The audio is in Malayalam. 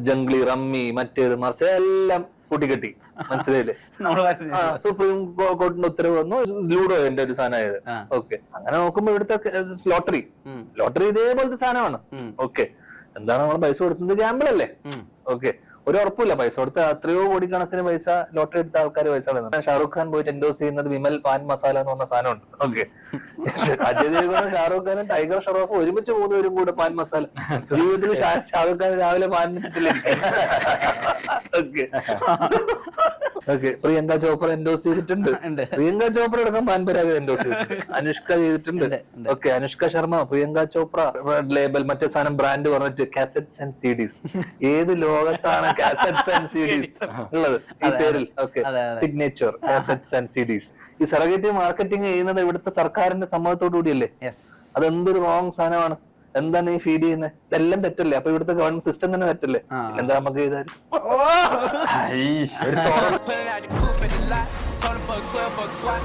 ജംഗ്ലി, റമ്മി, മറ്റേത് മറിച്ച് എല്ലാം കൂട്ടിക്കെട്ടി. മനസ്സിലായില്ലേ? സുപ്രീം കോർട്ടിന്റെ ഉത്തരവ് വന്നു, ലൂഡോ എന്റെ ഒരു സാധനമായത്. ഓക്കെ, അങ്ങനെ നോക്കുമ്പോ ഇവിടുത്തെ ലോട്ടറി ഇതേപോലത്തെ സാധനമാണ്. ഓക്കെ, എന്താണ് നമ്മൾ പൈസ കൊടുക്കുന്നത്? ഗാമ്പിൾ അല്ലേ? ഓക്കെ, ഒരു ഉറപ്പില്ല. പൈസ കൊടുത്ത എത്രയോ കോടിക്കണക്കിന് പൈസ ലോട്ടറി എടുത്ത ആൾക്കാർ പൈസ കളയുന്നത്. ഷാറുഖ് ഖാൻ പോയിട്ട് എൻഡോസ് ചെയ്യുന്നത് വിമൽ പാൻ മസാല എന്ന് പറഞ്ഞ സാധനമുണ്ട്. ഓക്കെ, അജയ് ദേവ്ഗണും ഷാറുഖ് ഖാനും ടൈഗർ ഷറോഫും ഒരുമിച്ച് 3 പേരും കൂടെ പാൻ മസാല. ജീവിതത്തിൽ ഷാറുഖ് ഖാൻ രാവിലെ പാൻ ഇട്ടിട്ടില്ല. Okay okay, Priyanka Chopra endorse ചെയ്തിട്ടുണ്ട്. പ്രിയങ്ക ചോപ്ര അടക്കം പാൻ പരാഗ് എൻഡോസ് ചെയ്തിട്ടുണ്ട്. അനുഷ്ക ചെയ്തിട്ടുണ്ട്. ഓക്കെ, അനുഷ്ക ശർമ്മ, പ്രിയങ്ക ചോപ്ര ലേബൽ മറ്റേ സാധനം ബ്രാൻഡ് പറഞ്ഞിട്ട് കാസറ്റ്സ് ആൻഡ് സിഡീസ്. ഏത് ലോകത്താണ് കാസറ്റ്സ് ആൻഡ് സിഡീസ് ഉള്ളത് ഈ പേരിൽ? Okay, signature cassettes and CDs. ഈ സെറഗേറ്റ് മാർക്കറ്റിംഗ് ചെയ്യുന്നത് ഇവിടുത്തെ സർക്കാരിന്റെ സമ്മതത്തോടു കൂടിയല്ലേ? അതെന്തൊരു റോങ് സാധനമാണ്. എന്താണ് ഈ ഫീഡ് ചെയ്യുന്നത്? ഇതെല്ലാം തെറ്റല്ലേ? അപ്പൊ ഇവിടുത്തെ ഗവൺമെന്റ് സിസ്റ്റം തന്നെ തെറ്റല്ലേ? എന്താ നമുക്ക് ചെയ്താൽ